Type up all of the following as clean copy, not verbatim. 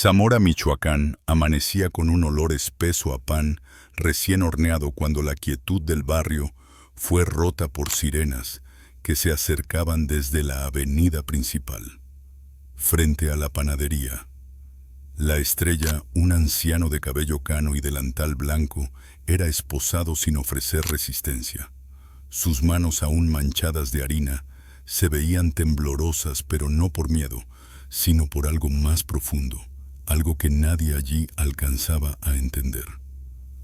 Zamora, Michoacán, amanecía con un olor espeso a pan recién horneado cuando la quietud del barrio fue rota por sirenas que se acercaban desde la avenida principal. Frente a la panadería, La Estrella, un anciano de cabello cano y delantal blanco, era esposado sin ofrecer resistencia. Sus manos aún manchadas de harina se veían temblorosas, pero no por miedo, sino por algo más profundo, algo que nadie allí alcanzaba a entender.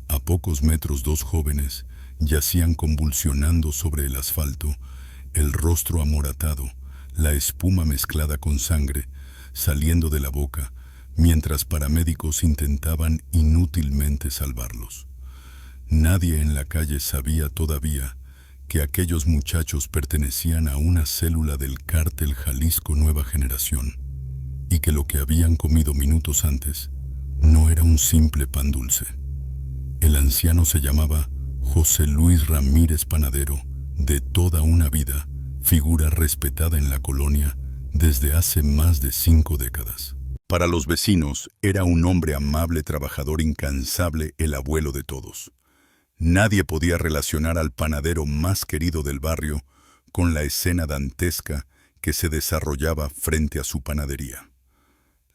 A pocos metros dos jóvenes yacían convulsionando sobre el asfalto, el rostro amoratado, la espuma mezclada con sangre, saliendo de la boca, mientras paramédicos intentaban inútilmente salvarlos. Nadie en la calle sabía todavía que aquellos muchachos pertenecían a una célula del cártel Jalisco Nueva Generación, y que lo que habían comido minutos antes no era un simple pan dulce. El anciano se llamaba José Luis Ramírez Panadero, de toda una vida, figura respetada en la colonia desde hace más de 5 décadas. Para los vecinos, era un hombre amable, trabajador, incansable, el abuelo de todos. Nadie podía relacionar al panadero más querido del barrio con la escena dantesca que se desarrollaba frente a su panadería.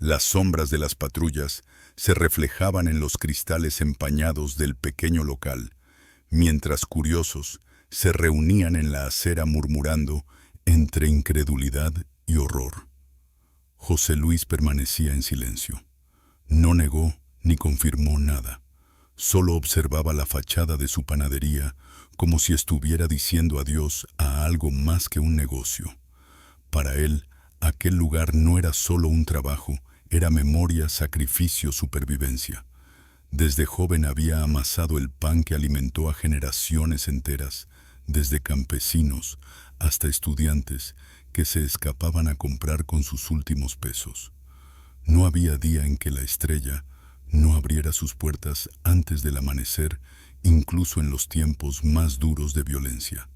Las sombras de las patrullas se reflejaban en los cristales empañados del pequeño local, mientras curiosos se reunían en la acera murmurando entre incredulidad y horror. José Luis permanecía en silencio. No negó ni confirmó nada. Solo observaba la fachada de su panadería como si estuviera diciendo adiós a algo más que un negocio. Para él, aquel lugar no era solo un trabajo, era memoria, sacrificio, supervivencia. Desde joven había amasado el pan que alimentó a generaciones enteras, desde campesinos hasta estudiantes que se escapaban a comprar con sus últimos pesos. No había día en que La Estrella no abriera sus puertas antes del amanecer, incluso en los tiempos más duros de violencia.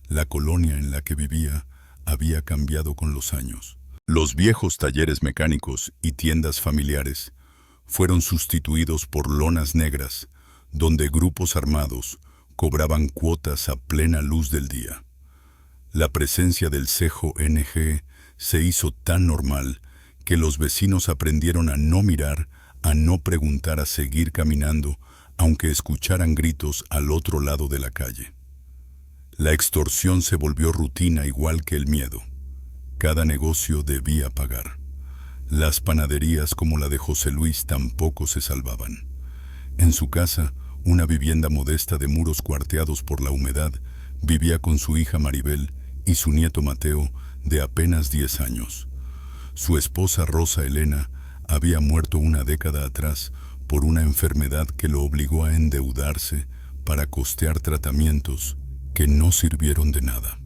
La colonia en la que vivía había cambiado con los años. Los viejos talleres mecánicos y tiendas familiares fueron sustituidos por lonas negras, donde grupos armados cobraban cuotas a plena luz del día. La presencia del CJNG se hizo tan normal que los vecinos aprendieron a no mirar, a no preguntar, a seguir caminando, aunque escucharan gritos al otro lado de la calle. La extorsión se volvió rutina, igual que el miedo. Cada negocio debía pagar. Las panaderías como la de José Luis tampoco se salvaban. En su casa, una vivienda modesta de muros cuarteados por la humedad, vivía con su hija Maribel y su nieto Mateo, de apenas 10 años. Su esposa Rosa Elena había muerto una década atrás por una enfermedad que lo obligó a endeudarse para costear tratamientos que no sirvieron de nada.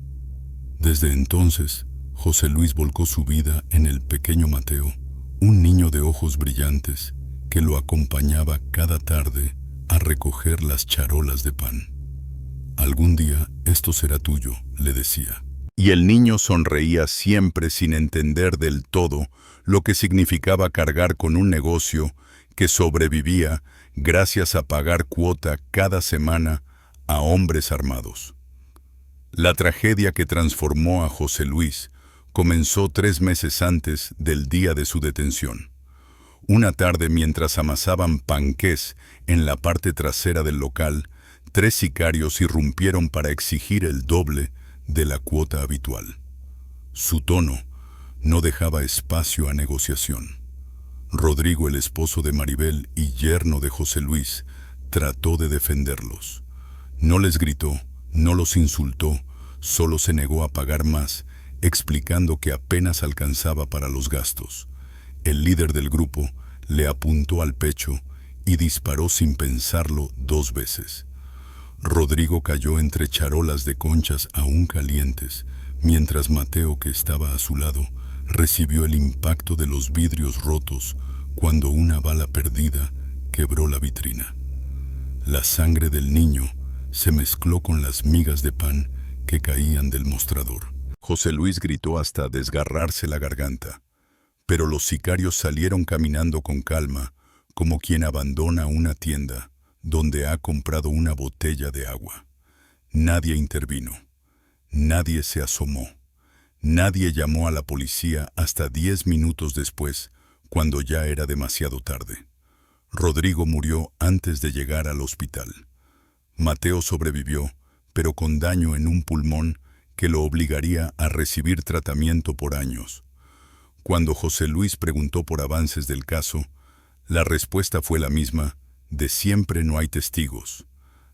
Desde entonces, José Luis volcó su vida en el pequeño Mateo, un niño de ojos brillantes que lo acompañaba cada tarde a recoger las charolas de pan. «Algún día esto será tuyo», le decía. Y el niño sonreía siempre, sin entender del todo lo que significaba cargar con un negocio que sobrevivía gracias a pagar cuota cada semana a hombres armados. La tragedia que transformó a José Luis comenzó 3 meses antes del día de su detención. Una tarde, mientras amasaban panqués en la parte trasera del local, 3 sicarios irrumpieron para exigir el doble de la cuota habitual. Su tono no dejaba espacio a negociación. Rodrigo, el esposo de Maribel y yerno de José Luis, trató de defenderlos. No les gritó, no los insultó, solo se negó a pagar más, explicando que apenas alcanzaba para los gastos. El líder del grupo le apuntó al pecho y disparó sin pensarlo 2 veces. Rodrigo cayó entre charolas de conchas aún calientes, mientras Mateo, que estaba a su lado, recibió el impacto de los vidrios rotos cuando una bala perdida quebró la vitrina. La sangre del niño se mezcló con las migas de pan que caían del mostrador. José Luis gritó hasta desgarrarse la garganta, Pero los sicarios salieron caminando con calma, como quien abandona una tienda donde ha comprado una botella de agua. Nadie intervino. Nadie se asomó. Nadie llamó a la policía hasta 10 minutos después, cuando ya era demasiado tarde. Rodrigo murió antes de llegar al hospital. Mateo sobrevivió, pero con daño en un pulmón que lo obligaría a recibir tratamiento por años. Cuando José Luis preguntó por avances del caso, la respuesta fue la misma: de siempre no hay testigos.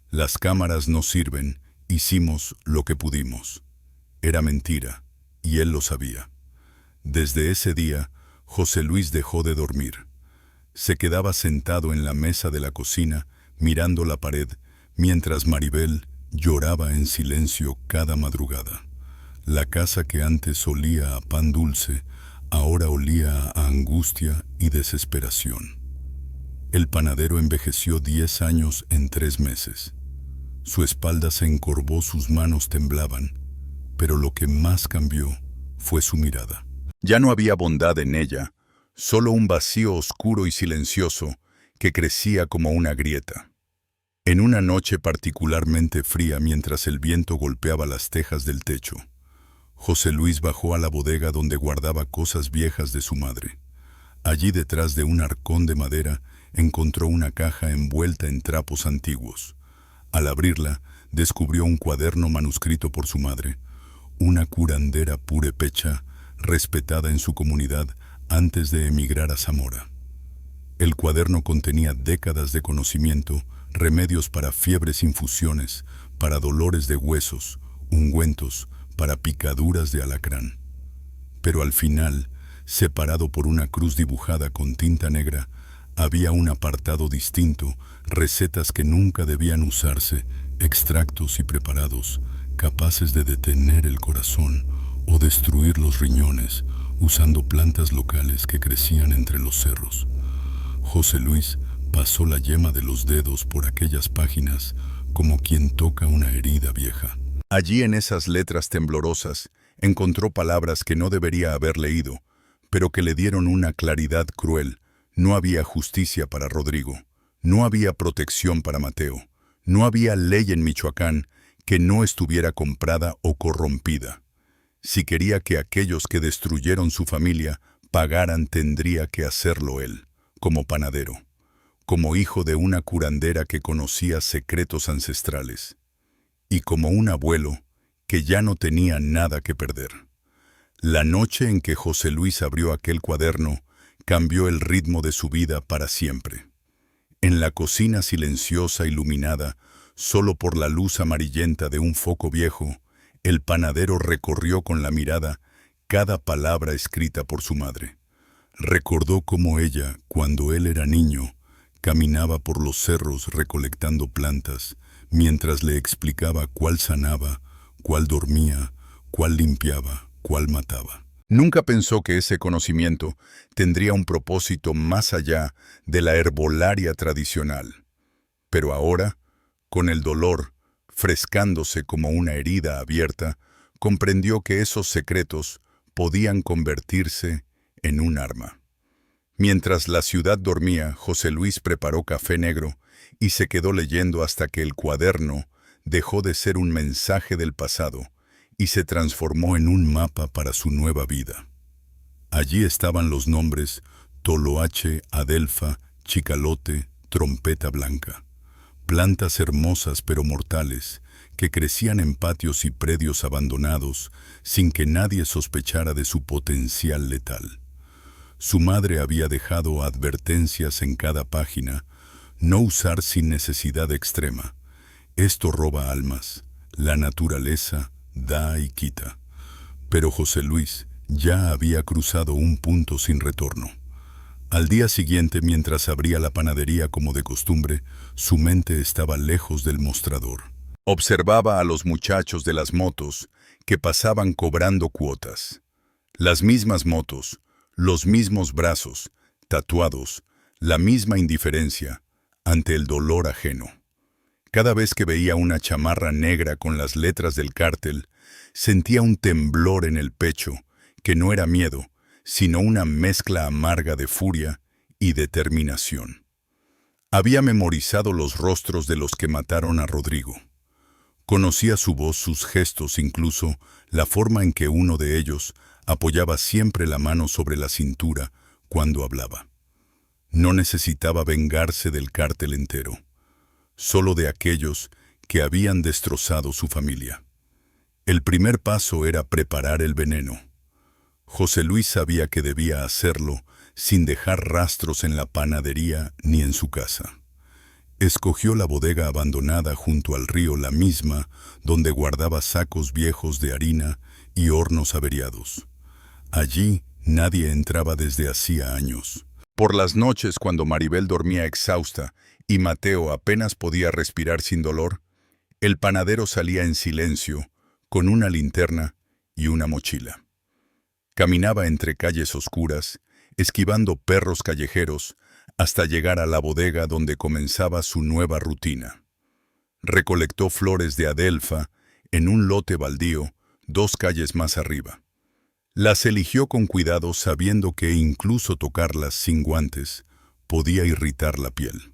Las cámaras no sirven, hicimos lo que pudimos. Era mentira, y él lo sabía. Desde ese día, José Luis dejó de dormir. Se quedaba sentado en la mesa de la cocina, mirando la pared, mientras Maribel lloraba en silencio cada madrugada. La casa que antes olía a pan dulce, ahora olía a angustia y desesperación. El panadero envejeció 10 años en 3 meses. Su espalda se encorvó, sus manos temblaban, pero lo que más cambió fue su mirada. Ya no había bondad en ella, solo un vacío oscuro y silencioso que crecía como una grieta. En una noche particularmente fría, mientras el viento golpeaba las tejas del techo, José Luis bajó a la bodega donde guardaba cosas viejas de su madre. Allí, detrás de un arcón de madera, encontró una caja envuelta en trapos antiguos. Al abrirla, descubrió un cuaderno manuscrito por su madre, una curandera purépecha, respetada en su comunidad antes de emigrar a Zamora. El cuaderno contenía décadas de conocimiento, remedios para fiebres, infusiones, para dolores de huesos, ungüentos, para picaduras de alacrán. Pero al final, separado por una cruz dibujada con tinta negra, había un apartado distinto, recetas que nunca debían usarse, extractos y preparados, capaces de detener el corazón o destruir los riñones, usando plantas locales que crecían entre los cerros. José Luis pasó la yema de los dedos por aquellas páginas como quien toca una herida vieja. Allí, en esas letras temblorosas, encontró palabras que no debería haber leído, pero que le dieron una claridad cruel. No había justicia para Rodrigo, no había protección para Mateo, no había ley en Michoacán que no estuviera comprada o corrompida. Si quería que aquellos que destruyeron su familia pagaran, tendría que hacerlo él, como panadero, como hijo de una curandera que conocía secretos ancestrales, y como un abuelo que ya no tenía nada que perder. La noche en que José Luis abrió aquel cuaderno cambió el ritmo de su vida para siempre. En la cocina silenciosa, iluminada solo por la luz amarillenta de un foco viejo, el panadero recorrió con la mirada cada palabra escrita por su madre. Recordó cómo ella, cuando él era niño, caminaba por los cerros recolectando plantas, mientras le explicaba cuál sanaba, cuál dormía, cuál limpiaba, cuál mataba. Nunca pensó que ese conocimiento tendría un propósito más allá de la herbolaria tradicional. Pero ahora, con el dolor frescándose como una herida abierta, comprendió que esos secretos podían convertirse en un arma. Mientras la ciudad dormía, José Luis preparó café negro y se quedó leyendo hasta que el cuaderno dejó de ser un mensaje del pasado y se transformó en un mapa para su nueva vida. Allí estaban los nombres Toloache, Adelfa, Chicalote, Trompeta Blanca. Plantas hermosas pero mortales, que crecían en patios y predios abandonados, sin que nadie sospechara de su potencial letal. Su madre había dejado advertencias en cada página: no usar sin necesidad extrema. Esto roba almas, la naturaleza da y quita. Pero José Luis ya había cruzado un punto sin retorno. Al día siguiente, mientras abría la panadería como de costumbre, su mente estaba lejos del mostrador. Observaba a los muchachos de las motos que pasaban cobrando cuotas. Las mismas motos, los mismos brazos, tatuados, la misma indiferencia ante el dolor ajeno. Cada vez que veía una chamarra negra con las letras del cártel, sentía un temblor en el pecho, que no era miedo, sino una mezcla amarga de furia y determinación. Había memorizado los rostros de los que mataron a Rodrigo. Conocía su voz, sus gestos, incluso la forma en que uno de ellos apoyaba siempre la mano sobre la cintura cuando hablaba. No necesitaba vengarse del cártel entero, solo de aquellos que habían destrozado su familia. El primer paso era preparar el veneno. José Luis sabía que debía hacerlo sin dejar rastros en la panadería ni en su casa. Escogió la bodega abandonada junto al río, la misma donde guardaba sacos viejos de harina y hornos averiados. Allí nadie entraba desde hacía años. Por las noches, cuando Maribel dormía exhausta y Mateo apenas podía respirar sin dolor, el panadero salía en silencio, con una linterna y una mochila. Caminaba entre calles oscuras, esquivando perros callejeros, hasta llegar a la bodega donde comenzaba su nueva rutina. Recolectó flores de adelfa en un lote baldío, 2 calles más arriba. Las eligió con cuidado, sabiendo que incluso tocarlas sin guantes podía irritar la piel.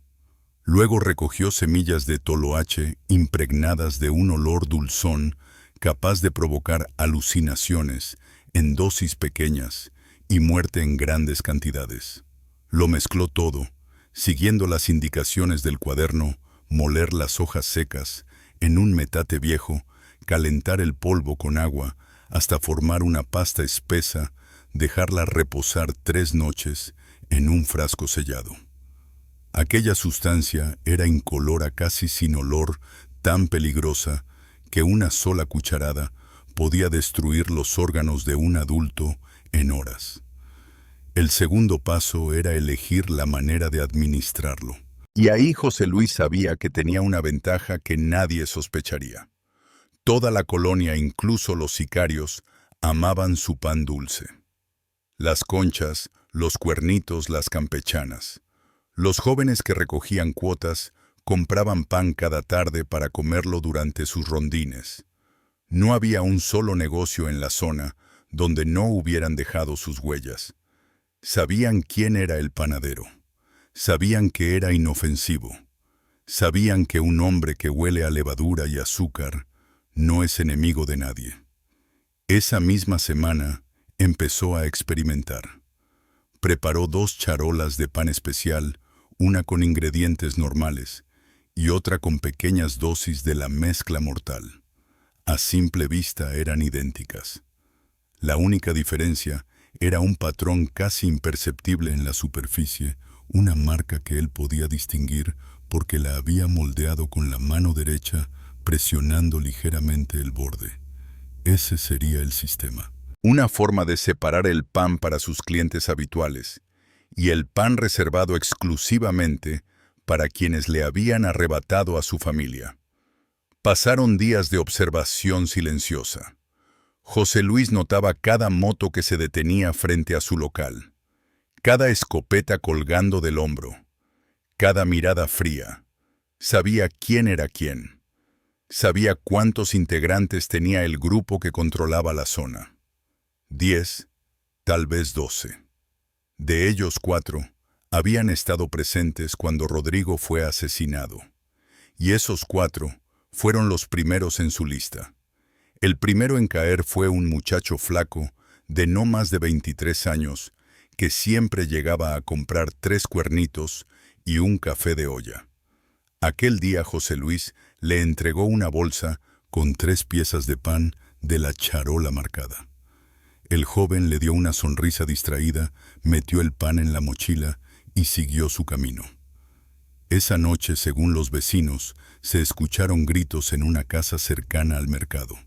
Luego recogió semillas de toloache impregnadas de un olor dulzón capaz de provocar alucinaciones en dosis pequeñas y muerte en grandes cantidades. Lo mezcló todo, siguiendo las indicaciones del cuaderno: moler las hojas secas en un metate viejo, calentar el polvo con agua hasta formar una pasta espesa, dejarla reposar 3 noches en un frasco sellado. Aquella sustancia era incolora, casi sin olor, tan peligrosa que una sola cucharada podía destruir los órganos de un adulto en horas. El segundo paso era elegir la manera de administrarlo. Y ahí José Luis sabía que tenía una ventaja que nadie sospecharía. Toda la colonia, incluso los sicarios, amaban su pan dulce. Las conchas, los cuernitos, las campechanas. Los jóvenes que recogían cuotas compraban pan cada tarde para comerlo durante sus rondines. No había un solo negocio en la zona donde no hubieran dejado sus huellas. Sabían quién era el panadero. Sabían que era inofensivo. Sabían que un hombre que huele a levadura y azúcar no es enemigo de nadie. Esa misma semana empezó a experimentar. Preparó 2 charolas de pan especial, una con ingredientes normales y otra con pequeñas dosis de la mezcla mortal. A simple vista eran idénticas. La única diferencia era un patrón casi imperceptible en la superficie, una marca que él podía distinguir porque la había moldeado con la mano derecha, presionando ligeramente el borde. Ese sería el sistema. Una forma de separar el pan para sus clientes habituales y el pan reservado exclusivamente para quienes le habían arrebatado a su familia. Pasaron días de observación silenciosa. José Luis notaba cada moto que se detenía frente a su local, cada escopeta colgando del hombro, cada mirada fría. Sabía quién era quién. Sabía cuántos integrantes tenía el grupo que controlaba la zona. 10, tal vez 12. De ellos 4 habían estado presentes cuando Rodrigo fue asesinado. Y esos 4 fueron los primeros en su lista. El primero en caer fue un muchacho flaco, de no más de 23 años, que siempre llegaba a comprar 3 cuernitos y un café de olla. Aquel día José Luis le entregó una bolsa con 3 piezas de pan de la charola marcada. El joven le dio una sonrisa distraída, metió el pan en la mochila y siguió su camino. Esa noche, según los vecinos, se escucharon gritos en una casa cercana al mercado.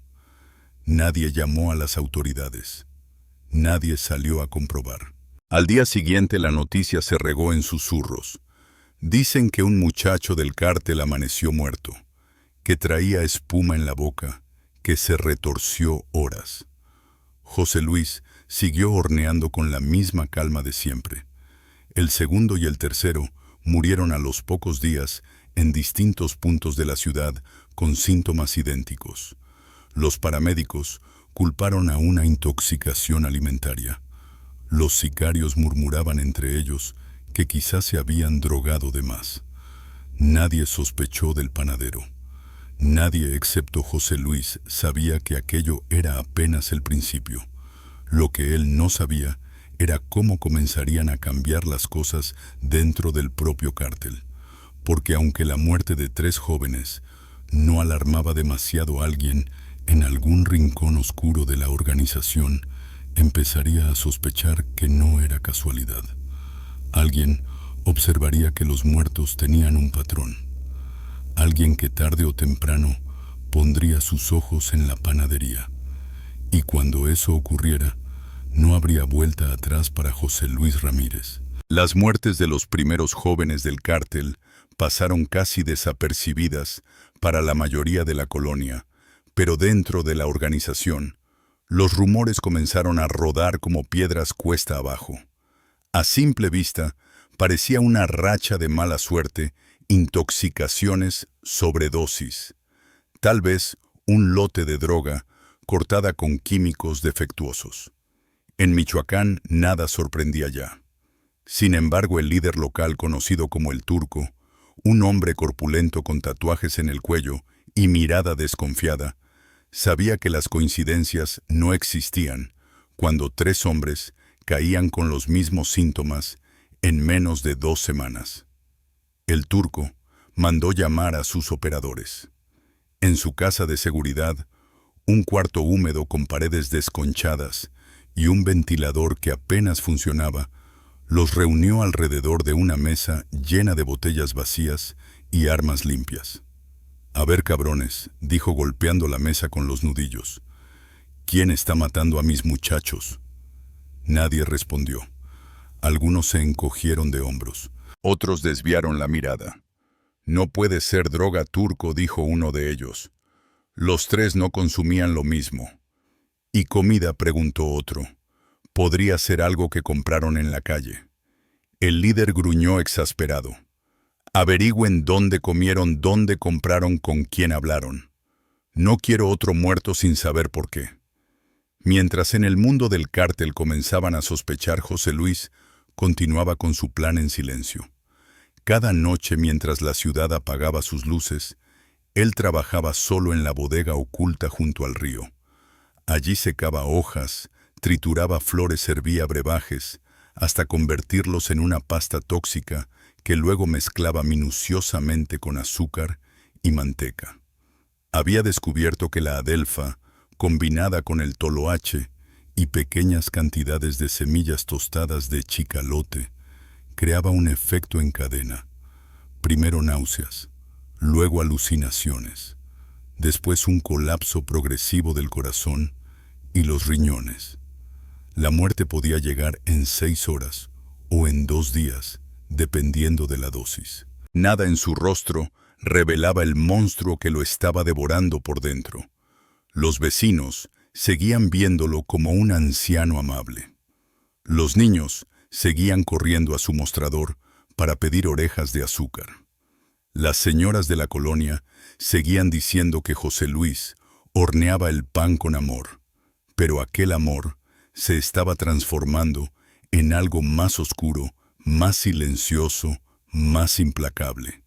Nadie llamó a las autoridades. Nadie salió a comprobar. Al día siguiente la noticia se regó en susurros. Dicen que un muchacho del cártel amaneció muerto, que traía espuma en la boca, que se retorció horas. José Luis siguió horneando con la misma calma de siempre. El segundo y el tercero murieron a los pocos días en distintos puntos de la ciudad con síntomas idénticos. Los paramédicos culparon a una intoxicación alimentaria. Los sicarios murmuraban entre ellos que quizás se habían drogado de más. Nadie sospechó del panadero. Nadie excepto José Luis sabía que aquello era apenas el principio. Lo que él no sabía era cómo comenzarían a cambiar las cosas dentro del propio cártel, porque aunque la muerte de 3 jóvenes no alarmaba demasiado a alguien en algún rincón oscuro de la organización, empezaría a sospechar que no era casualidad. Alguien observaría que los muertos tenían un patrón. Alguien que tarde o temprano pondría sus ojos en la panadería. Y cuando eso ocurriera, no habría vuelta atrás para José Luis Ramírez. Las muertes de los primeros jóvenes del cártel pasaron casi desapercibidas para la mayoría de la colonia, pero dentro de la organización, los rumores comenzaron a rodar como piedras cuesta abajo. A simple vista, parecía una racha de mala suerte, intoxicaciones, sobredosis. Tal vez un lote de droga cortada con químicos defectuosos. En Michoacán nada sorprendía ya. Sin embargo, el líder local conocido como el Turco, un hombre corpulento con tatuajes en el cuello y mirada desconfiada, sabía que las coincidencias no existían cuando 3 hombres caían con los mismos síntomas en menos de 2 semanas. El Turco mandó llamar a sus operadores. En su casa de seguridad, un cuarto húmedo con paredes desconchadas y un ventilador que apenas funcionaba, los reunió alrededor de una mesa llena de botellas vacías y armas limpias. «A ver, cabrones», dijo golpeando la mesa con los nudillos. «¿Quién está matando a mis muchachos?» Nadie respondió. Algunos se encogieron de hombros. Otros desviaron la mirada. «No puede ser droga, Turco», dijo uno de ellos. «Los 3 no consumían lo mismo». «¿Y comida?», preguntó otro. «Podría ser algo que compraron en la calle». El líder gruñó exasperado. «Averigüen dónde comieron, dónde compraron, con quién hablaron. No quiero otro muerto sin saber por qué». Mientras en el mundo del cártel comenzaban a sospechar, José Luis continuaba con su plan en silencio. Cada noche, mientras la ciudad apagaba sus luces, él trabajaba solo en la bodega oculta junto al río. Allí secaba hojas, trituraba flores, servía brebajes, hasta convertirlos en una pasta tóxica que luego mezclaba minuciosamente con azúcar y manteca. Había descubierto que la adelfa, combinada con el toloache y pequeñas cantidades de semillas tostadas de chicalote, creaba un efecto en cadena. Primero náuseas, luego alucinaciones, después un colapso progresivo del corazón y los riñones. La muerte podía llegar en 6 horas o en 2 días, dependiendo de la dosis. Nada en su rostro revelaba el monstruo que lo estaba devorando por dentro. Los vecinos seguían viéndolo como un anciano amable. Los niños seguían corriendo a su mostrador para pedir orejas de azúcar. Las señoras de la colonia seguían diciendo que José Luis horneaba el pan con amor, pero aquel amor se estaba transformando en algo más oscuro, más silencioso, más implacable.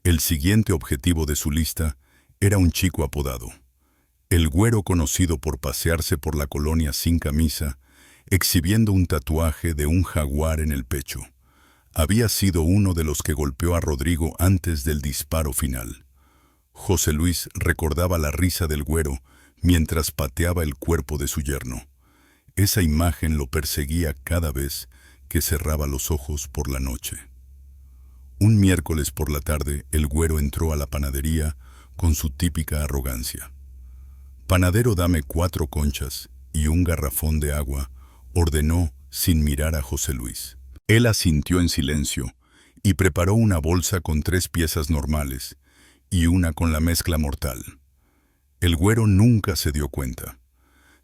El siguiente objetivo de su lista era un chico apodado el Güero, conocido por pasearse por la colonia sin camisa, exhibiendo un tatuaje de un jaguar en el pecho. Había sido uno de los que golpeó a Rodrigo antes del disparo final. José Luis recordaba la risa del Güero mientras pateaba el cuerpo de su yerno. Esa imagen lo perseguía cada vez que cerraba los ojos por la noche. Un miércoles por la tarde, el Güero entró a la panadería con su típica arrogancia. «Panadero, dame 4 conchas y un garrafón de agua», ordenó sin mirar a José Luis. Él asintió en silencio y preparó una bolsa con 3 piezas normales y una con la mezcla mortal. El Güero nunca se dio cuenta.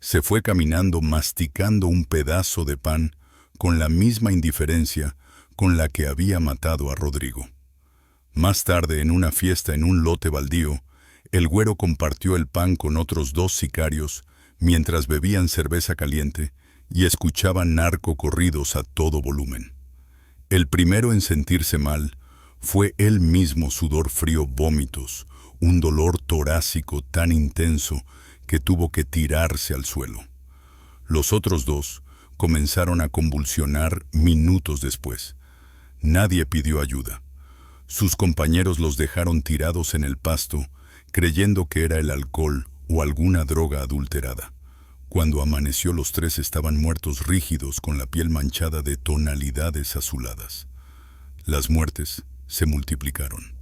Se fue caminando masticando un pedazo de pan con la misma indiferencia con la que había matado a Rodrigo. Más tarde, en una fiesta en un lote baldío, el Güero compartió el pan con otros 2 sicarios mientras bebían cerveza caliente y escuchaba narcocorridos a todo volumen. El primero en sentirse mal fue él mismo, sudor frío, vómitos, un dolor torácico tan intenso que tuvo que tirarse al suelo. Los otros dos comenzaron a convulsionar minutos después. Nadie pidió ayuda. Sus compañeros los dejaron tirados en el pasto, creyendo que era el alcohol o alguna droga adulterada. Cuando amaneció, los tres estaban muertos, rígidos, con la piel manchada de tonalidades azuladas. Las muertes se multiplicaron.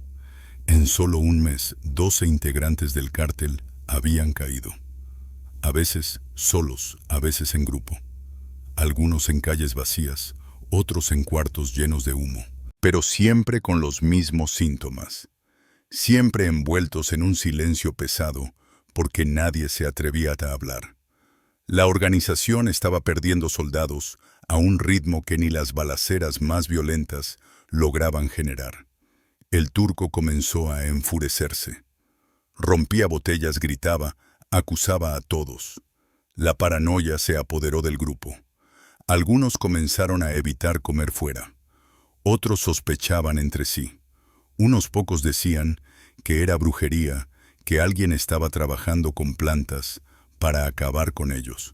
En solo un mes, 12 integrantes del cártel habían caído. A veces solos, a veces en grupo. Algunos en calles vacías, otros en cuartos llenos de humo. Pero siempre con los mismos síntomas. Siempre envueltos en un silencio pesado, porque nadie se atrevía a hablar. La organización estaba perdiendo soldados a un ritmo que ni las balaceras más violentas lograban generar. El turco comenzó a enfurecerse. Rompía botellas, gritaba, acusaba a todos. La paranoia se apoderó del grupo. Algunos comenzaron a evitar comer fuera. Otros sospechaban entre sí. Unos pocos decían que era brujería, que alguien estaba trabajando con plantas para acabar con ellos.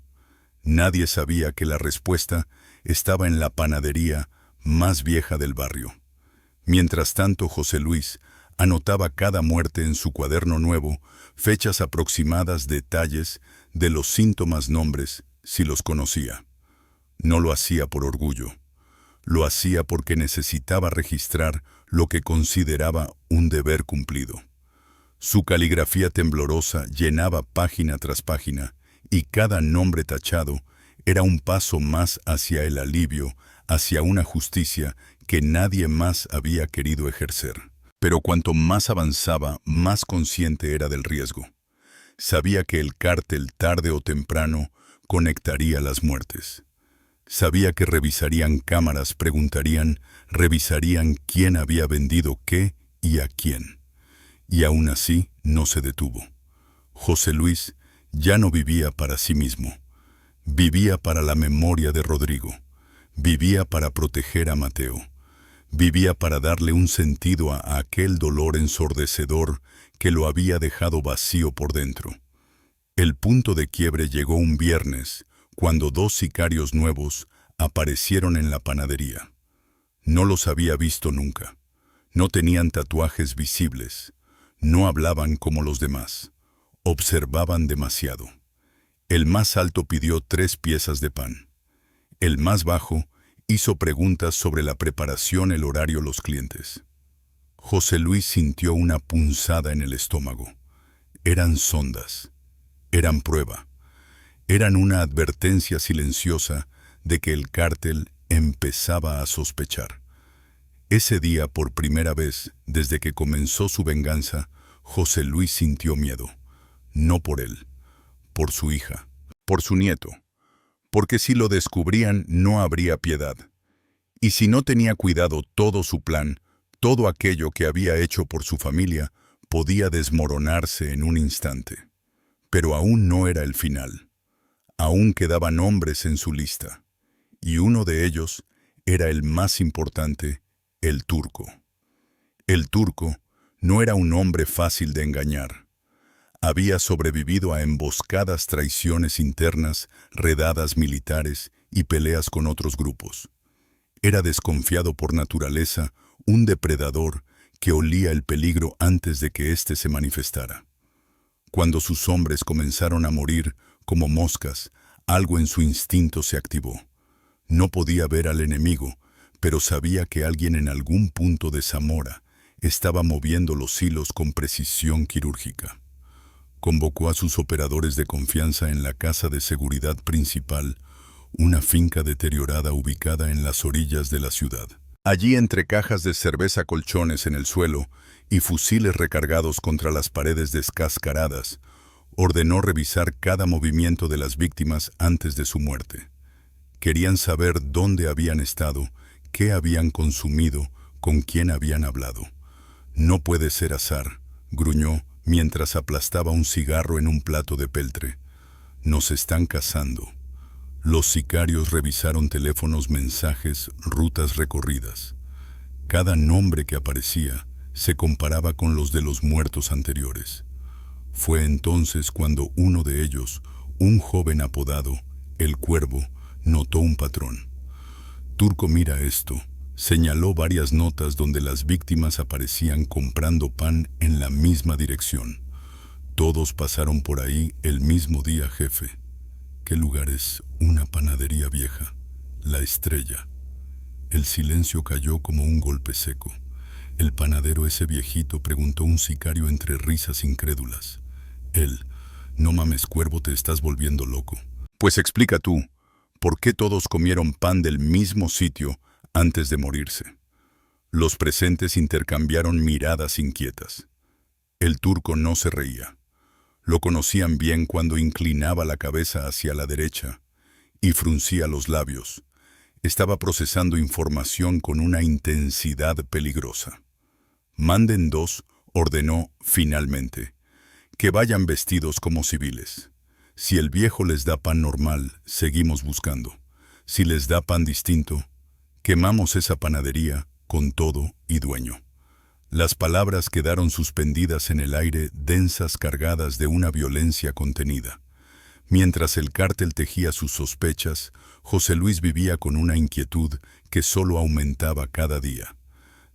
Nadie sabía que la respuesta estaba en la panadería más vieja del barrio. Mientras tanto, José Luis anotaba cada muerte en su cuaderno nuevo, fechas aproximadas, detalles de los síntomas, nombres, si los conocía. No lo hacía por orgullo. Lo hacía porque necesitaba registrar lo que consideraba un deber cumplido. Su caligrafía temblorosa llenaba página tras página, y cada nombre tachado era un paso más hacia el alivio, hacia una justicia que nadie más había querido ejercer. Pero cuanto más avanzaba, más consciente era del riesgo. Sabía que el cártel, tarde o temprano, conectaría las muertes. Sabía que revisarían cámaras, preguntarían, revisarían quién había vendido qué y a quién. Y aún así no se detuvo. José Luis ya no vivía para sí mismo. Vivía para la memoria de Rodrigo. Vivía para proteger a Mateo. Vivía para darle un sentido a aquel dolor ensordecedor que lo había dejado vacío por dentro. El punto de quiebre llegó un viernes, cuando dos sicarios nuevos aparecieron en la panadería. No los había visto nunca. No tenían tatuajes visibles. No hablaban como los demás. Observaban demasiado. El más alto pidió 3 piezas de pan. El más bajo hizo preguntas sobre la preparación, el horario, los clientes. José Luis sintió una punzada en el estómago. Eran sondas. Eran prueba. Eran una advertencia silenciosa de que el cártel empezaba a sospechar. Ese día, por primera vez, desde que comenzó su venganza, José Luis sintió miedo. No por él, por su hija, por su nieto. Porque si lo descubrían, no habría piedad. Y si no tenía cuidado, todo su plan, todo aquello que había hecho por su familia, podía desmoronarse en un instante. Pero aún no era el final. Aún quedaban hombres en su lista. Y uno de ellos era el más importante, el turco. El turco no era un hombre fácil de engañar. Había sobrevivido a emboscadas, traiciones internas, redadas militares y peleas con otros grupos. Era desconfiado por naturaleza, un depredador que olía el peligro antes de que éste se manifestara. Cuando sus hombres comenzaron a morir como moscas, algo en su instinto se activó. No podía ver al enemigo, pero sabía que alguien en algún punto de Zamora estaba moviendo los hilos con precisión quirúrgica. Convocó a sus operadores de confianza en la casa de seguridad principal, una finca deteriorada ubicada en las orillas de la ciudad. Allí, entre cajas de cerveza, colchones en el suelo y fusiles recargados contra las paredes descascaradas, ordenó revisar cada movimiento de las víctimas antes de su muerte. Querían saber dónde habían estado, qué habían consumido, con quién habían hablado. No puede ser azar, gruñó mientras aplastaba un cigarro en un plato de peltre. Nos están cazando. Los sicarios revisaron teléfonos, mensajes, rutas recorridas. Cada nombre que aparecía se comparaba con los de los muertos anteriores. Fue entonces cuando uno de ellos, un joven apodado El Cuervo, notó un patrón. Turco, mira esto. Señaló varias notas donde las víctimas aparecían comprando pan en la misma dirección. Todos pasaron por ahí el mismo día, jefe. ¿Qué lugar es? Una panadería vieja. La Estrella. El silencio cayó como un golpe seco. ¿El panadero ese viejito?, preguntó un sicario entre risas incrédulas. Él. No mames, Cuervo, te estás volviendo loco. Pues explica tú, ¿por qué todos comieron pan del mismo sitio antes de morirse? Los presentes intercambiaron miradas inquietas. El turco no se reía. Lo conocían bien cuando inclinaba la cabeza hacia la derecha y fruncía los labios. Estaba procesando información con una intensidad peligrosa. Manden dos, ordenó finalmente. Que vayan vestidos como civiles. Si el viejo les da pan normal, seguimos buscando. Si les da pan distinto, quemamos esa panadería con todo y dueño. Las palabras quedaron suspendidas en el aire, densas, cargadas de una violencia contenida. Mientras el cártel tejía sus sospechas, José Luis vivía con una inquietud que solo aumentaba cada día.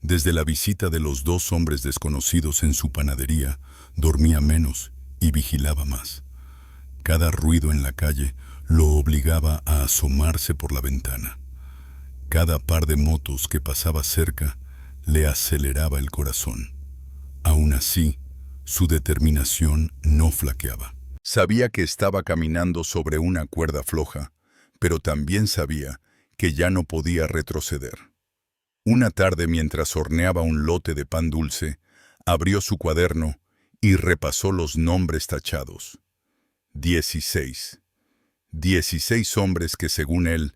Desde la visita de los dos hombres desconocidos en su panadería, dormía menos y vigilaba más. Cada ruido en la calle lo obligaba a asomarse por la ventana. Cada par de motos que pasaba cerca le aceleraba el corazón. Aún así, su determinación no flaqueaba. Sabía que estaba caminando sobre una cuerda floja, pero también sabía que ya no podía retroceder. Una tarde, mientras horneaba un lote de pan dulce, abrió su cuaderno y repasó los nombres tachados. 16. 16 hombres que, según él,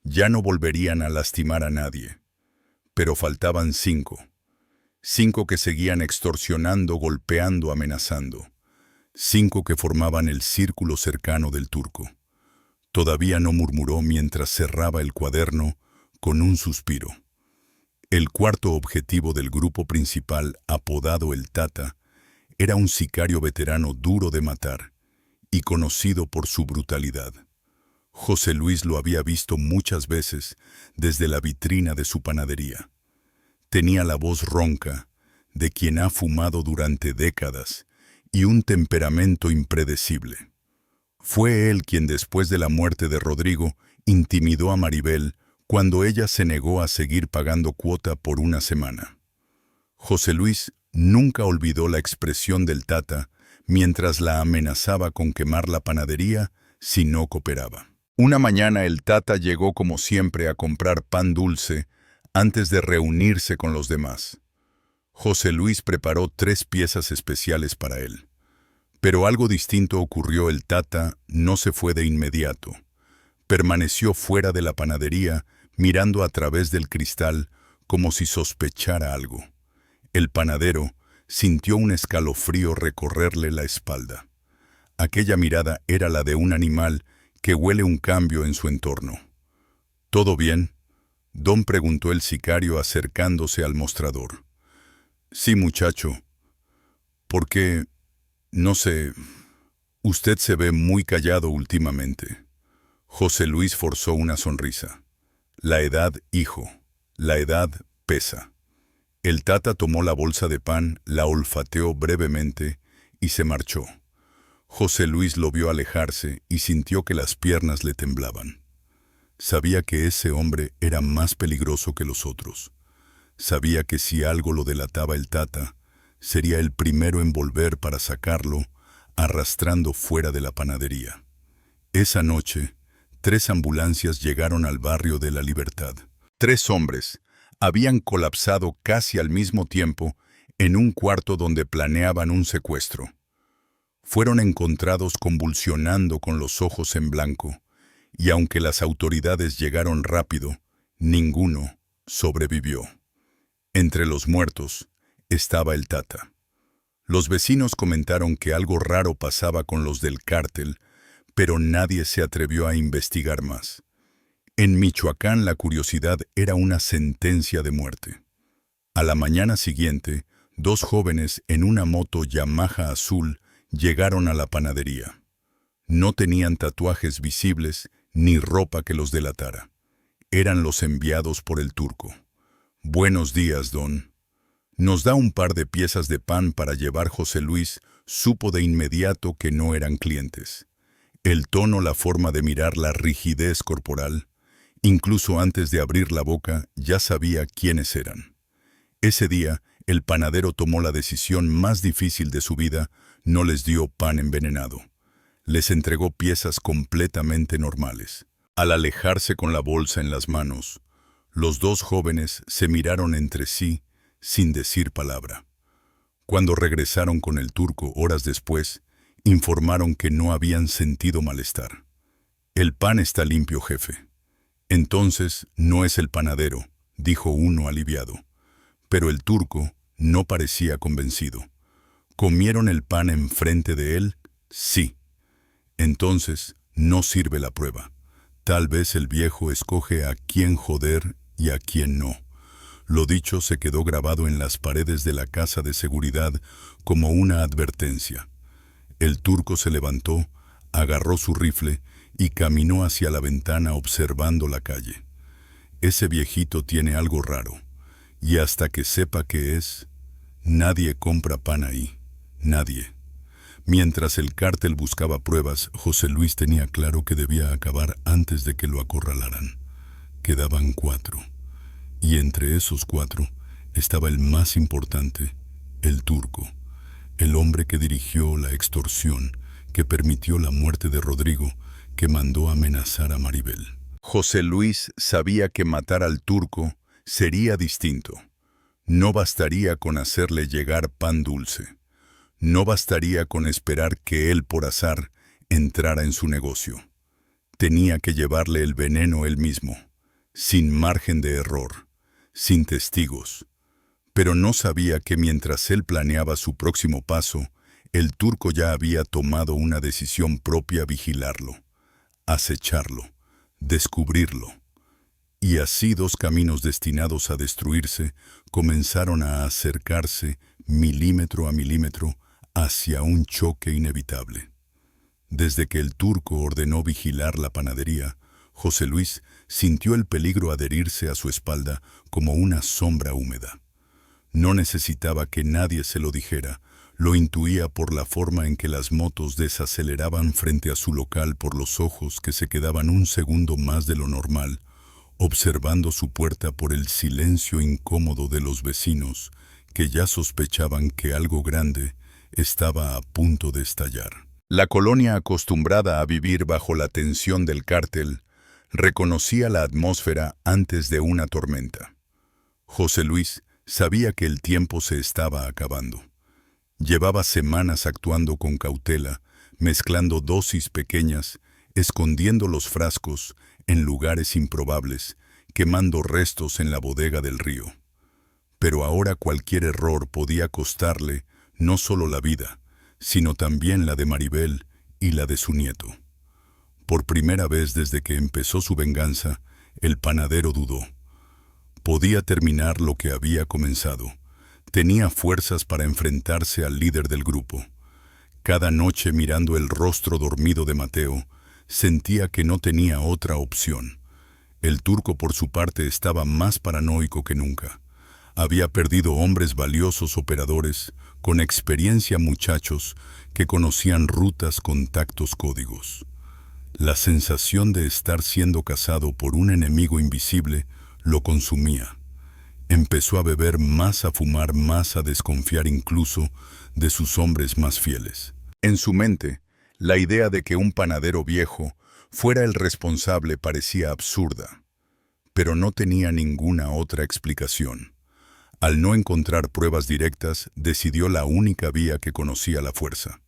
ya no volverían a lastimar a nadie. Pero faltaban 5. 5 que seguían extorsionando, golpeando, amenazando. 5 que formaban el círculo cercano del turco. Todavía no murmuró mientras cerraba el cuaderno con un suspiro. El cuarto objetivo del grupo principal, apodado el Tata, era un sicario veterano duro de matar y conocido por su brutalidad. José Luis lo había visto muchas veces desde la vitrina de su panadería. Tenía la voz ronca de quien ha fumado durante décadas y un temperamento impredecible. Fue él quien, después de la muerte de Rodrigo, intimidó a Maribel cuando ella se negó a seguir pagando cuota por una semana. José Luis nunca olvidó la expresión del Tata mientras la amenazaba con quemar la panadería si no cooperaba. Una mañana el Tata llegó como siempre a comprar pan dulce antes de reunirse con los demás. José Luis preparó 3 piezas especiales para él. Pero algo distinto ocurrió. El Tata no se fue de inmediato. Permaneció fuera de la panadería, mirando a través del cristal como si sospechara algo. El panadero sintió un escalofrío recorrerle la espalda. Aquella mirada era la de un animal que huele un cambio en su entorno. ¿Todo bien?, Don preguntó el sicario acercándose al mostrador. Sí, muchacho. ¿Por qué? No sé. Usted se ve muy callado últimamente. José Luis forzó una sonrisa. La edad, hijo. La edad pesa. El Tata tomó la bolsa de pan, la olfateó brevemente y se marchó. José Luis lo vio alejarse y sintió que las piernas le temblaban. Sabía que ese hombre era más peligroso que los otros. Sabía que si algo lo delataba el Tata, sería el primero en volver para sacarlo, arrastrando fuera de la panadería. Esa noche, 3 ambulancias llegaron al barrio de La Libertad. 3 hombres habían colapsado casi al mismo tiempo en un cuarto donde planeaban un secuestro. Fueron encontrados convulsionando con los ojos en blanco, y aunque las autoridades llegaron rápido, ninguno sobrevivió. Entre los muertos estaba el Tata. Los vecinos comentaron que algo raro pasaba con los del cártel, pero nadie se atrevió a investigar más. En Michoacán la curiosidad era una sentencia de muerte. A la mañana siguiente, dos jóvenes en una moto Yamaha azul llegaron a la panadería. No tenían tatuajes visibles ni ropa que los delatara. Eran los enviados por el turco. «Buenos días, don. ¿Nos da un par de piezas de pan para llevar?» José Luis supo de inmediato que no eran clientes. El tono, la forma de mirar, la rigidez corporal. Incluso antes de abrir la boca, ya sabía quiénes eran. Ese día, el panadero tomó la decisión más difícil de su vida. No les dio pan envenenado. Les entregó piezas completamente normales. Al alejarse con la bolsa en las manos, los dos jóvenes se miraron entre sí sin decir palabra. Cuando regresaron con el turco horas después, informaron que no habían sentido malestar. «El pan está limpio, jefe». «Entonces no es el panadero», dijo uno aliviado. Pero el turco no parecía convencido. «¿Comieron el pan enfrente de él?» «Sí». «Entonces no sirve la prueba. Tal vez el viejo escoge a quién joder y a quién no». Lo dicho se quedó grabado en las paredes de la casa de seguridad como una advertencia. El turco se levantó, agarró su rifle y caminó hacia la ventana observando la calle. «Ese viejito tiene algo raro, y hasta que sepa qué es, nadie compra pan ahí, nadie». Mientras el cártel buscaba pruebas, José Luis tenía claro que debía acabar antes de que lo acorralaran. Quedaban 4. Y entre esos 4 estaba el más importante, el turco, el hombre que dirigió la extorsión, que permitió la muerte de Rodrigo, que mandó amenazar a Maribel. José Luis sabía que matar al turco sería distinto. No bastaría con hacerle llegar pan dulce. No bastaría con esperar que él por azar entrara en su negocio. Tenía que llevarle el veneno él mismo, sin margen de error, sin testigos. Pero no sabía que mientras él planeaba su próximo paso, el turco ya había tomado una decisión propia: vigilarlo, acecharlo, descubrirlo. Y así dos caminos destinados a destruirse comenzaron a acercarse milímetro a milímetro hacia un choque inevitable. Desde que el turco ordenó vigilar la panadería, José Luis sintió el peligro adherirse a su espalda como una sombra húmeda. No necesitaba que nadie se lo dijera, lo intuía por la forma en que las motos desaceleraban frente a su local, por los ojos que se quedaban un segundo más de lo normal, observando su puerta, por el silencio incómodo de los vecinos, que ya sospechaban que algo grande estaba a punto de estallar. La colonia, acostumbrada a vivir bajo la tensión del cártel, reconocía la atmósfera antes de una tormenta. José Luis sabía que el tiempo se estaba acabando. Llevaba semanas actuando con cautela, mezclando dosis pequeñas, escondiendo los frascos en lugares improbables, quemando restos en la bodega del río. Pero ahora cualquier error podía costarle no solo la vida, sino también la de Maribel y la de su nieto. Por primera vez desde que empezó su venganza, el panadero dudó. Podía terminar lo que había comenzado. Tenía fuerzas para enfrentarse al líder del grupo. Cada noche, mirando el rostro dormido de Mateo, sentía que no tenía otra opción. El turco, por su parte, estaba más paranoico que nunca. Había perdido hombres valiosos, operadores, con experiencia, muchachos que conocían rutas, contactos, códigos. La sensación de estar siendo cazado por un enemigo invisible lo consumía. Empezó a beber más, a fumar más, a desconfiar incluso de sus hombres más fieles. En su mente, la idea de que un panadero viejo fuera el responsable parecía absurda, pero no tenía ninguna otra explicación. Al no encontrar pruebas directas, decidió la única vía que conocía: la fuerza.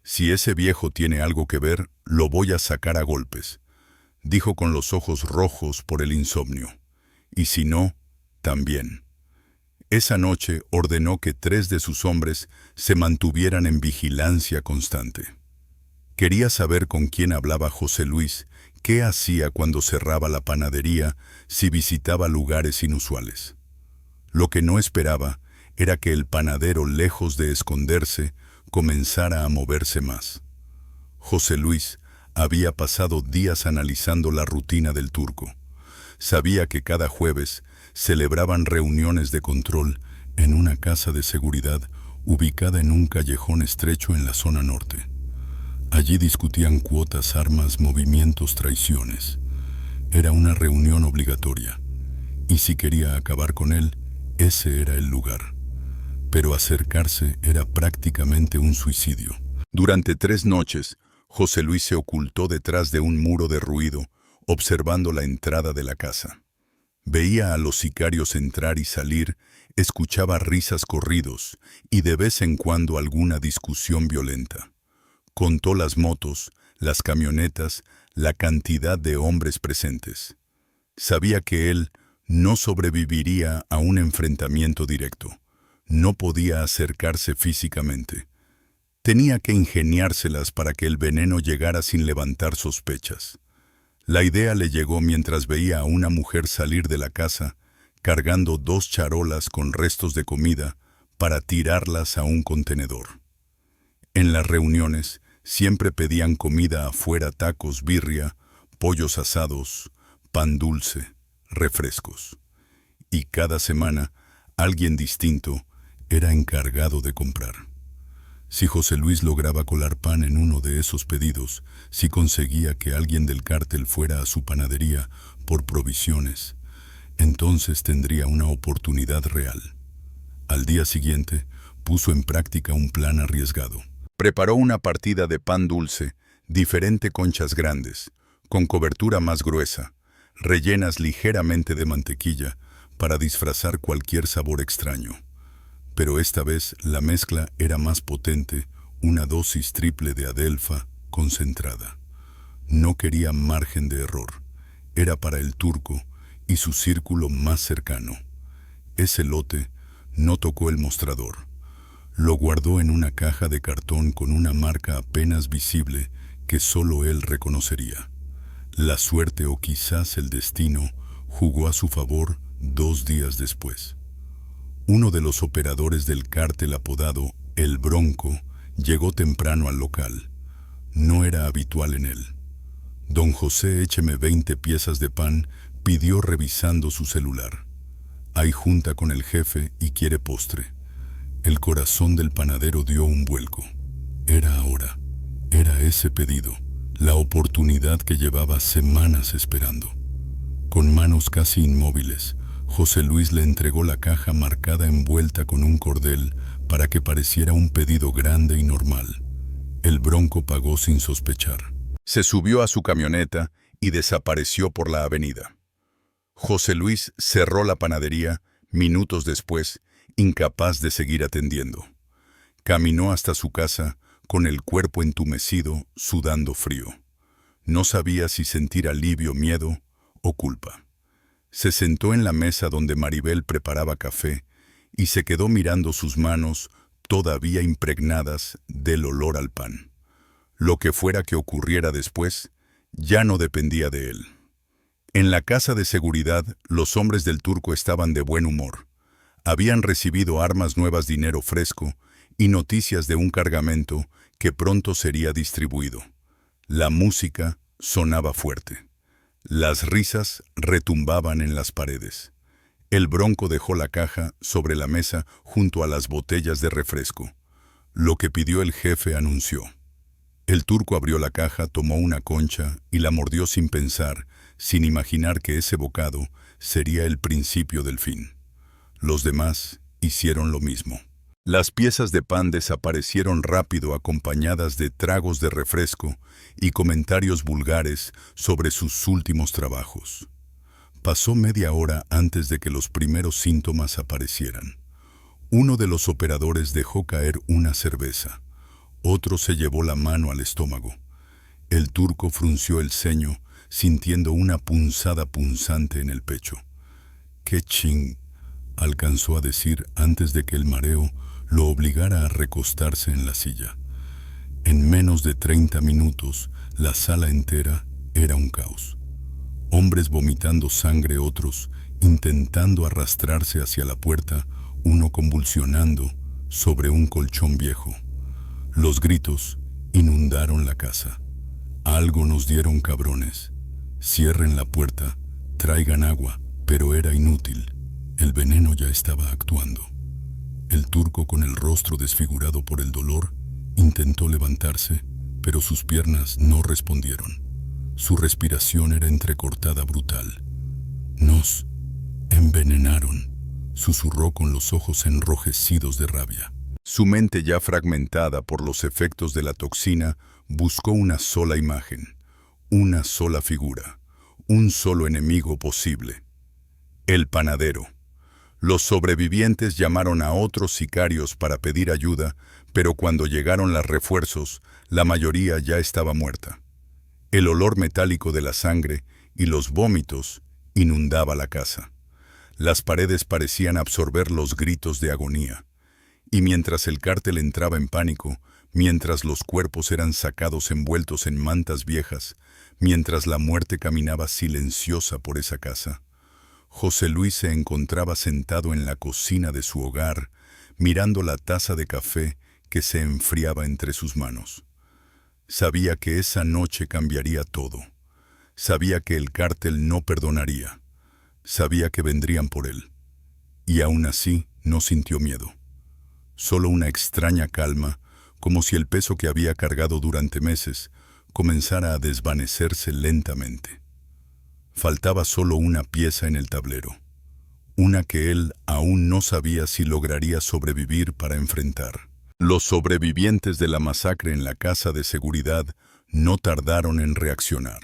«Si ese viejo tiene algo que ver, lo voy a sacar a golpes», dijo con los ojos rojos por el insomnio. «Y si no, también». Esa noche ordenó que 3 de sus hombres se mantuvieran en vigilancia constante. Quería saber con quién hablaba José Luis, qué hacía cuando cerraba la panadería, si visitaba lugares inusuales. Lo que no esperaba era que el panadero, lejos de esconderse, comenzara a moverse más. José Luis había pasado días analizando la rutina del turco. Sabía que cada jueves celebraban reuniones de control en una casa de seguridad ubicada en un callejón estrecho en la zona norte. Allí discutían cuotas, armas, movimientos, traiciones. Era una reunión obligatoria, y si quería acabar con él, ese era el lugar. Pero acercarse era prácticamente un suicidio. Durante 3 noches, José Luis se ocultó detrás de un muro de ruido, observando la entrada de la casa. Veía a los sicarios entrar y salir, escuchaba risas, corridos y de vez en cuando alguna discusión violenta. Contó las motos, las camionetas, la cantidad de hombres presentes. Sabía que él no sobreviviría a un enfrentamiento directo. No podía acercarse físicamente. Tenía que ingeniárselas para que el veneno llegara sin levantar sospechas. La idea le llegó mientras veía a una mujer salir de la casa, cargando 2 charolas con restos de comida para tirarlas a un contenedor. En las reuniones siempre pedían comida afuera: tacos, birria, pollos asados, pan dulce, refrescos. Y cada semana alguien distinto era encargado de comprar. Si José Luis lograba colar pan en uno de esos pedidos, si conseguía que alguien del cártel fuera a su panadería por provisiones, entonces tendría una oportunidad real. Al día siguiente, puso en práctica un plan arriesgado. Preparó una partida de pan dulce, diferente conchas grandes, con cobertura más gruesa, rellenas ligeramente de mantequilla, para disfrazar cualquier sabor extraño. Pero esta vez la mezcla era más potente, una dosis triple de adelfa concentrada. No quería margen de error. Era para el turco y su círculo más cercano. Ese lote no tocó el mostrador. Lo guardó en una caja de cartón con una marca apenas visible que solo él reconocería. La suerte, o quizás el destino, jugó a su favor 2 días después. Uno de los operadores del cártel, apodado El Bronco, llegó temprano al local. No era habitual en él. Don José, écheme 20 piezas de pan, pidió revisando su celular. Hay junta con el jefe y quiere postre. El corazón del panadero dio un vuelco. Era ahora. Era ese pedido, la oportunidad que llevaba semanas esperando. Con manos casi inmóviles, José Luis le entregó la caja marcada envuelta con un cordel para que pareciera un pedido grande y normal. El Bronco pagó sin sospechar. Se subió a su camioneta y desapareció por la avenida. José Luis cerró la panadería minutos después, incapaz de seguir atendiendo. Caminó hasta su casa con el cuerpo entumecido, sudando frío. No sabía si sentir alivio, miedo o culpa. Se sentó en la mesa donde Maribel preparaba café y se quedó mirando sus manos todavía impregnadas del olor al pan. Lo que fuera que ocurriera después, ya no dependía de él. En la casa de seguridad, los hombres del turco estaban de buen humor. Habían recibido armas nuevas, dinero fresco y noticias de un cargamento que pronto sería distribuido. La música sonaba fuerte. Las risas retumbaban en las paredes. El Bronco dejó la caja sobre la mesa junto a las botellas de refresco. Lo que pidió el jefe, anunció. El turco abrió la caja, tomó una concha y la mordió sin pensar, sin imaginar que ese bocado sería el principio del fin. Los demás hicieron lo mismo. Las piezas de pan desaparecieron rápido, acompañadas de tragos de refresco y comentarios vulgares sobre sus últimos trabajos. Pasó media hora antes de que los primeros síntomas aparecieran. Uno de los operadores dejó caer una cerveza. Otro se llevó la mano al estómago. El turco frunció el ceño, sintiendo una punzada punzante en el pecho. «¡Qué ching!», alcanzó a decir antes de que el mareo lo obligara a recostarse en la silla. En menos de 30 minutos, la sala entera era un caos. Hombres vomitando sangre, otros intentando arrastrarse hacia la puerta, uno convulsionando sobre un colchón viejo. Los gritos inundaron la casa. Algo nos dieron, cabrones. Cierren la puerta, traigan agua, pero era inútil. El veneno ya estaba actuando. El turco, con el rostro desfigurado por el dolor, intentó levantarse, pero sus piernas no respondieron. Su respiración era entrecortada, brutal. Nos envenenaron, susurró con los ojos enrojecidos de rabia. Su mente, ya fragmentada por los efectos de la toxina, buscó una sola imagen, una sola figura, un solo enemigo posible: el panadero. Los sobrevivientes llamaron a otros sicarios para pedir ayuda, pero cuando llegaron los refuerzos, la mayoría ya estaba muerta. El olor metálico de la sangre y los vómitos inundaba la casa. Las paredes parecían absorber los gritos de agonía. Y mientras el cártel entraba en pánico, mientras los cuerpos eran sacados envueltos en mantas viejas, mientras la muerte caminaba silenciosa por esa casa, José Luis se encontraba sentado en la cocina de su hogar, mirando la taza de café que se enfriaba entre sus manos. Sabía que esa noche cambiaría todo. Sabía que el cártel no perdonaría. Sabía que vendrían por él. Y aún así no sintió miedo. Solo una extraña calma, como si el peso que había cargado durante meses comenzara a desvanecerse lentamente. Faltaba solo una pieza en el tablero, una que él aún no sabía si lograría sobrevivir para enfrentar. Los sobrevivientes de la masacre en la casa de seguridad no tardaron en reaccionar.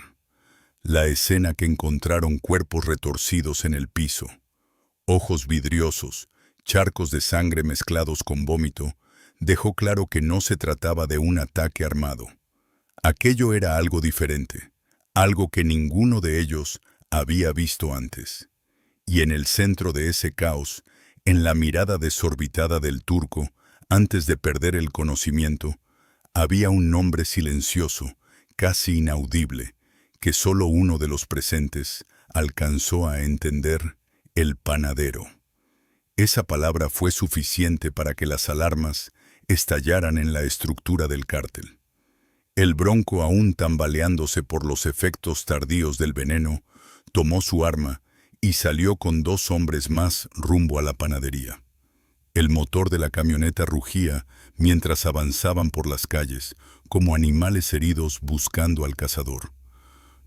La escena que encontraron: cuerpos retorcidos en el piso, ojos vidriosos, charcos de sangre mezclados con vómito, dejó claro que no se trataba de un ataque armado. Aquello era algo diferente, algo que ninguno de ellos había visto antes. Y en el centro de ese caos, en la mirada desorbitada del turco, antes de perder el conocimiento, había un nombre silencioso, casi inaudible, que solo uno de los presentes alcanzó a entender: el panadero. Esa palabra fue suficiente para que las alarmas estallaran en la estructura del cártel. El Bronco, aún tambaleándose por los efectos tardíos del veneno, tomó su arma y salió con 2 hombres más rumbo a la panadería. El motor de la camioneta rugía mientras avanzaban por las calles, como animales heridos buscando al cazador.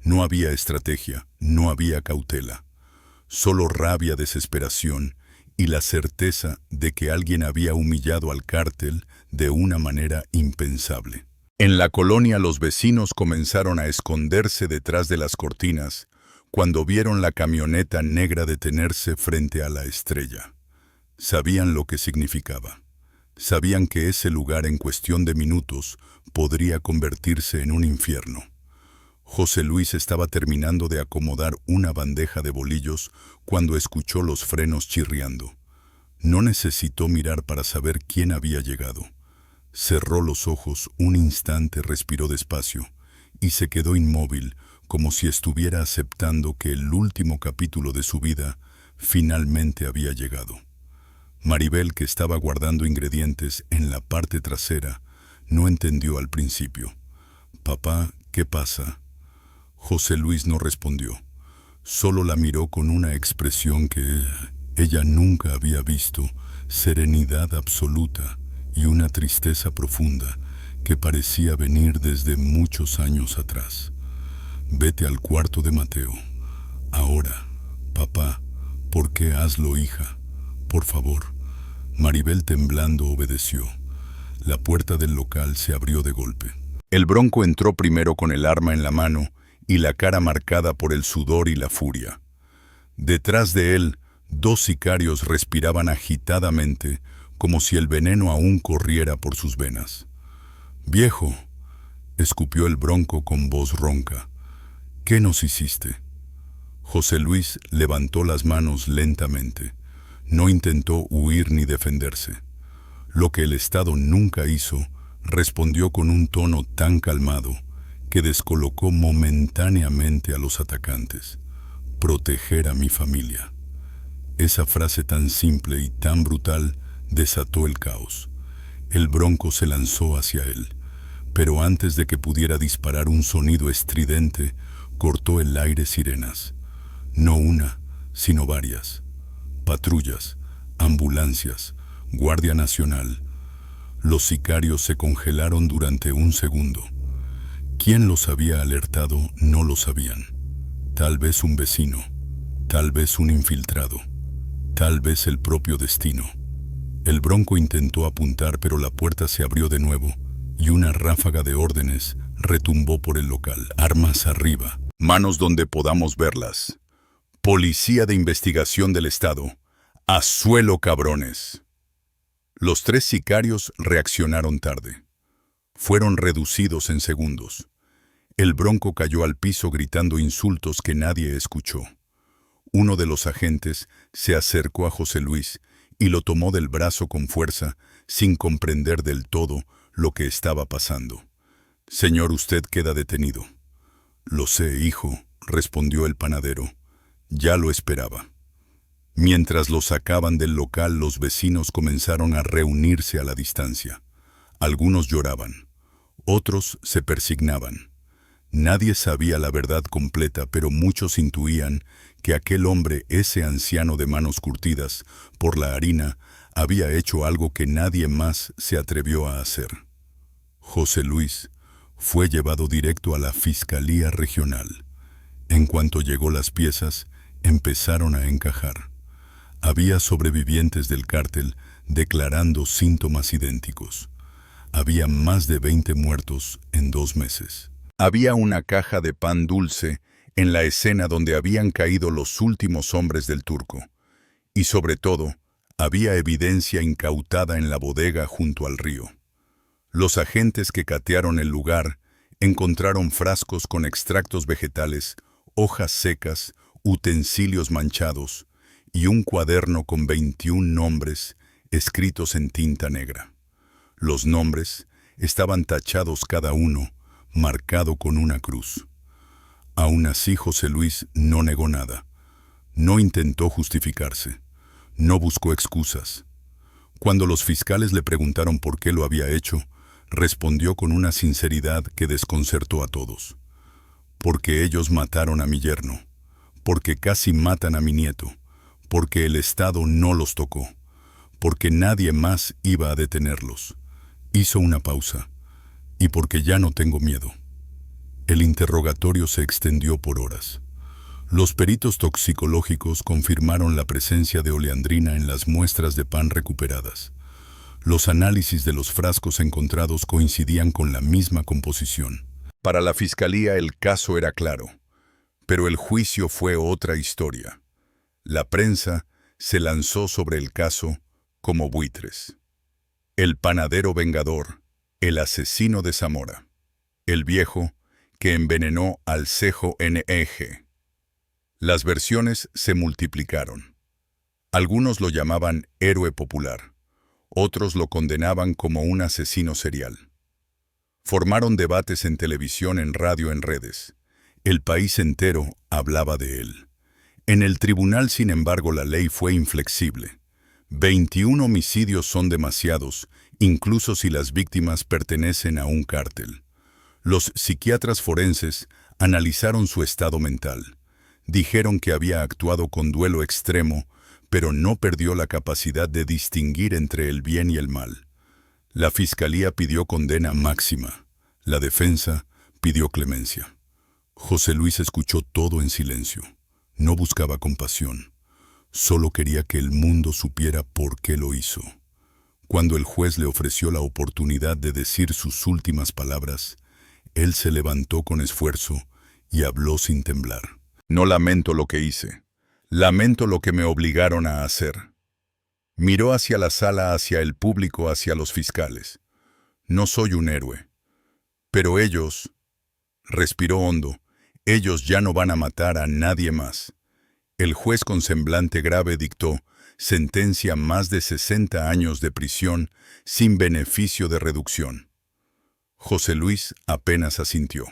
No había estrategia, no había cautela, solo rabia, desesperación y la certeza de que alguien había humillado al cártel de una manera impensable. En la colonia, los vecinos comenzaron a esconderse detrás de las cortinas cuando vieron la camioneta negra detenerse frente a la Estrella. Sabían lo que significaba. Sabían que ese lugar en cuestión de minutos podría convertirse en un infierno. José Luis estaba terminando de acomodar una bandeja de bolillos cuando escuchó los frenos chirriando. No necesitó mirar para saber quién había llegado. Cerró los ojos un instante, respiró despacio y se quedó inmóvil, como si estuviera aceptando que el último capítulo de su vida finalmente había llegado. Maribel, que estaba guardando ingredientes en la parte trasera, no entendió al principio. «Papá, ¿qué pasa?» José Luis no respondió. Solo la miró con una expresión que ella nunca había visto: serenidad absoluta y una tristeza profunda que parecía venir desde muchos años atrás. «Vete al cuarto de Mateo. Ahora, papá. ¿Por qué? Hazlo, hija. Por favor». Maribel, temblando, obedeció. La puerta del local se abrió de golpe. El Bronco entró primero con el arma en la mano y la cara marcada por el sudor y la furia. Detrás de él, 2 sicarios respiraban agitadamente, como si el veneno aún corriera por sus venas. «Viejo», escupió el Bronco con voz ronca, «¿qué nos hiciste?» José Luis levantó las manos lentamente. No intentó huir ni defenderse. Lo que el Estado nunca hizo respondió con un tono tan calmado que descolocó momentáneamente a los atacantes. Proteger a mi familia. Esa frase tan simple y tan brutal desató el caos. El Bronco se lanzó hacia él, pero antes de que pudiera disparar un sonido estridente, cortó el aire sirenas. No una, sino varias. Patrullas, ambulancias, Guardia Nacional. Los sicarios se congelaron durante un segundo. ¿Quién los había alertado? No lo sabían. Tal vez un vecino, tal vez un infiltrado, tal vez el propio destino. El Bronco intentó apuntar, pero la puerta se abrió de nuevo y una ráfaga de órdenes retumbó por el local. Armas arriba, manos donde podamos verlas. Policía de Investigación del Estado. ¡A suelo, cabrones! Los 3 sicarios reaccionaron tarde. Fueron reducidos en segundos. El Bronco cayó al piso gritando insultos que nadie escuchó. Uno de los agentes se acercó a José Luis y lo tomó del brazo con fuerza, sin comprender del todo lo que estaba pasando. «Señor, usted queda detenido». «Lo sé, hijo», respondió el panadero. «Ya lo esperaba». Mientras lo sacaban del local, los vecinos comenzaron a reunirse a la distancia. Algunos lloraban, otros se persignaban. Nadie sabía la verdad completa, pero muchos intuían que aquel hombre, ese anciano de manos curtidas por la harina, había hecho algo que nadie más se atrevió a hacer. José Luis fue llevado directo a la Fiscalía Regional. En cuanto llegó las piezas, empezaron a encajar. Había sobrevivientes del cártel declarando síntomas idénticos. Había más de 20 muertos en 2 meses. Había una caja de pan dulce en la escena donde habían caído los últimos hombres del Turco. Y sobre todo, había evidencia incautada en la bodega junto al río. Los agentes que catearon el lugar encontraron frascos con extractos vegetales, hojas secas, utensilios manchados y un cuaderno con 21 nombres escritos en tinta negra. Los nombres estaban tachados cada uno, marcado con una cruz. Aún así, José Luis no negó nada. No intentó justificarse. No buscó excusas. Cuando los fiscales le preguntaron por qué lo había hecho, respondió con una sinceridad que desconcertó a todos. Porque ellos mataron a mi yerno, porque casi matan a mi nieto, porque el Estado no los tocó, porque nadie más iba a detenerlos. Hizo una pausa. Y porque ya no tengo miedo. El interrogatorio se extendió por horas. Los peritos toxicológicos confirmaron la presencia de oleandrina en las muestras de pan recuperadas. Los análisis de los frascos encontrados coincidían con la misma composición. Para la fiscalía el caso era claro, pero el juicio fue otra historia. La prensa se lanzó sobre el caso como buitres. El panadero vengador, el asesino de Zamora, el viejo que envenenó al cejo NEG. Las versiones se multiplicaron. Algunos lo llamaban héroe popular, otros lo condenaban como un asesino serial. Formaron debates en televisión, en radio, en redes. El país entero hablaba de él. En el tribunal, sin embargo, la ley fue inflexible. 21 homicidios son demasiados, incluso si las víctimas pertenecen a un cártel. Los psiquiatras forenses analizaron su estado mental. Dijeron que había actuado con duelo extremo, pero no perdió la capacidad de distinguir entre el bien y el mal. La fiscalía pidió condena máxima. La defensa pidió clemencia. José Luis escuchó todo en silencio. No buscaba compasión. Solo quería que el mundo supiera por qué lo hizo. Cuando el juez le ofreció la oportunidad de decir sus últimas palabras, él se levantó con esfuerzo y habló sin temblar. «No lamento lo que hice. Lamento lo que me obligaron a hacer». Miró hacia la sala, hacia el público, hacia los fiscales. «No soy un héroe. Pero ellos...» Respiró hondo. «Ellos ya no van a matar a nadie más». El juez con semblante grave dictó sentencia: más de 60 años de prisión sin beneficio de reducción. José Luis apenas asintió.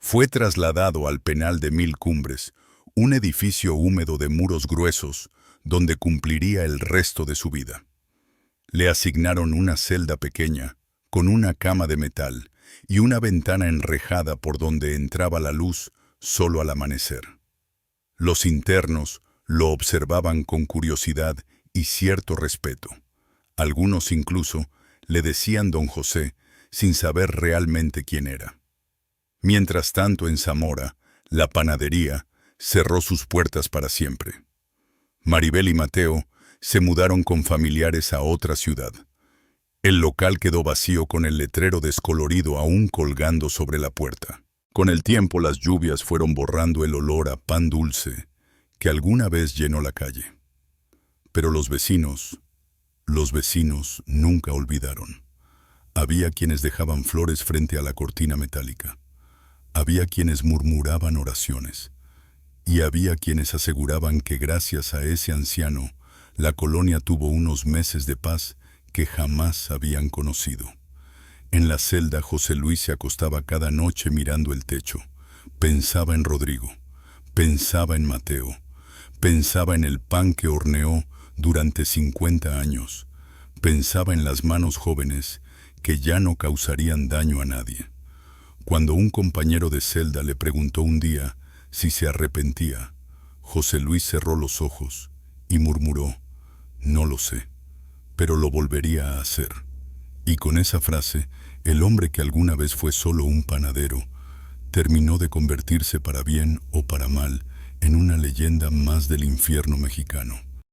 Fue trasladado al penal de Mil Cumbres, un edificio húmedo de muros gruesos, donde cumpliría el resto de su vida. Le asignaron una celda pequeña, con una cama de metal y una ventana enrejada por donde entraba la luz solo al amanecer. Los internos lo observaban con curiosidad y cierto respeto. Algunos incluso le decían don José, sin saber realmente quién era. Mientras tanto, en Zamora, la panadería cerró sus puertas para siempre. Maribel y Mateo se mudaron con familiares a otra ciudad. El local quedó vacío con el letrero descolorido aún colgando sobre la puerta. Con el tiempo las lluvias fueron borrando el olor a pan dulce que alguna vez llenó la calle. Pero los vecinos nunca olvidaron. Había quienes dejaban flores frente a la cortina metálica. Había quienes murmuraban oraciones. Y había quienes aseguraban que gracias a ese anciano, la colonia tuvo unos meses de paz que jamás habían conocido. En la celda, José Luis se acostaba cada noche mirando el techo. Pensaba en Rodrigo, pensaba en Mateo, pensaba en el pan que horneó durante 50 años, pensaba en las manos jóvenes que ya no causarían daño a nadie. Cuando un compañero de celda le preguntó un día si se arrepentía, José Luis cerró los ojos y murmuró: «No lo sé, pero lo volvería a hacer». Y con esa frase, el hombre que alguna vez fue solo un panadero, terminó de convertirse para bien o para mal en una leyenda más del infierno mexicano.